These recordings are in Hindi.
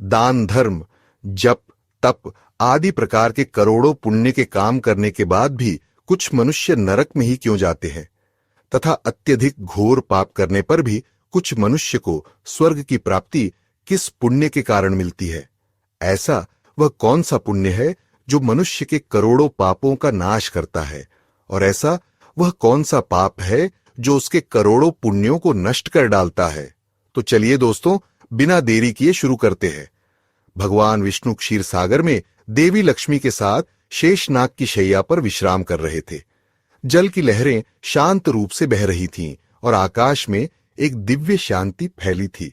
दान, धर्म, जप, तप आदि प्रकार के करोड़ों पुण्य के काम करने के बाद भी कुछ मनुष्य नरक में ही क्यों जाते हैं, तथा अत्यधिक घोर पाप करने पर भी कुछ मनुष्य को स्वर्ग की प्राप्ति किस पुण्य के कारण मिलती है? ऐसा वह कौन सा पुण्य है जो मनुष्य के करोड़ों पापों का नाश करता है, और ऐसा वह कौन सा पाप है जो उसके करोड़ों पुण्यों को नष्ट कर डालता है? तो चलिए दोस्तों, बिना देरी किए शुरू करते हैं। भगवान विष्णु क्षीर सागर में देवी लक्ष्मी के साथ शेषनाग की शैया पर विश्राम कर रहे थे। जल की लहरें शांत रूप से बह रही थीं और आकाश में एक दिव्य शांति फैली थी।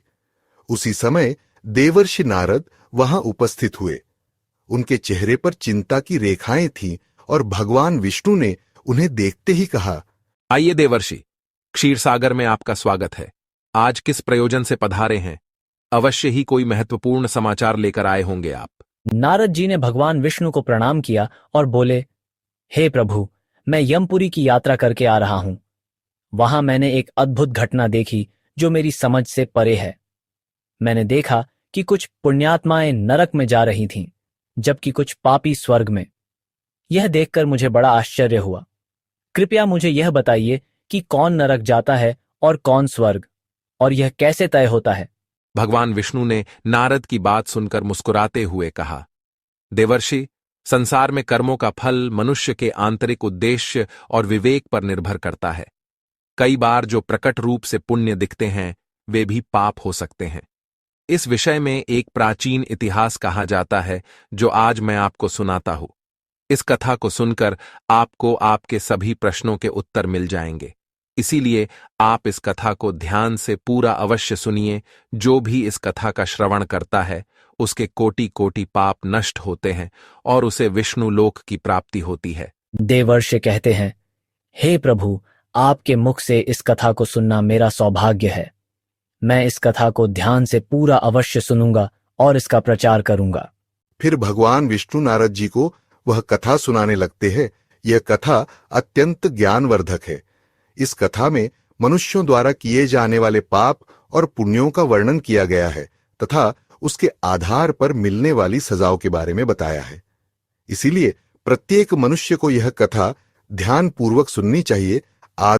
उसी समय देवर्षि नारद वहां उपस्थित हुए। उनके चेहरे पर चिंता की रेखाएं थीं और भगवान विष्णु ने उन्हें देखते ही कहा, आइए देवर्षि, क्षीर सागर में आपका स्वागत है। आज किस प्रयोजन से पधारे हैं? अवश्य ही कोई महत्वपूर्ण समाचार लेकर आए होंगे आप। नारद जी ने भगवान विष्णु को प्रणाम किया और बोले, हे प्रभु, मैं यमपुरी की यात्रा करके आ रहा हूं। वहां मैंने एक अद्भुत घटना देखी जो मेरी समझ से परे है। मैंने देखा कि कुछ पुण्यात्माएं नरक में जा रही थीं, जबकि कुछ पापी स्वर्ग में। यह देखकर मुझे बड़ा आश्चर्य हुआ। कृपया मुझे यह बताइए कि कौन नरक जाता है और कौन स्वर्ग, और यह कैसे तय होता है? भगवान विष्णु ने नारद की बात सुनकर मुस्कुराते हुए कहा, देवर्षि, संसार में कर्मों का फल मनुष्य के आंतरिक उद्देश्य और विवेक पर निर्भर करता है। कई बार जो प्रकट रूप से पुण्य दिखते हैं वे भी पाप हो सकते हैं। इस विषय में एक प्राचीन इतिहास कहा जाता है जो आज मैं आपको सुनाता हूं। इस कथा को सुनकर आपको आपके सभी प्रश्नों के उत्तर मिल जाएंगे। इसीलिए आप इस कथा को ध्यान से पूरा अवश्य सुनिए। जो भी इस कथा का श्रवण करता है उसके कोटि कोटि पाप नष्ट होते हैं और उसे विष्णु लोक की प्राप्ति होती है। देवर्षि कहते हैं, हे प्रभु, आपके मुख से इस कथा को सुनना मेरा सौभाग्य है। मैं इस कथा को ध्यान से पूरा अवश्य सुनूंगा और इसका प्रचार करूंगा। फिर भगवान विष्णु नारद जी को वह कथा सुनाने लगते हैं। यह कथा अत्यंत ज्ञानवर्धक है। इस कथा में मनुष्यों द्वारा किए जाने वाले पाप और पुण्यों का वर्णन किया गया है तथा उसके आधार पर मिलने वाली सजाओं के बारे में बताया है। इसीलिए प्रत्येक मनुष्य को यह कथा ध्यानपूर्वक सुननी चाहिए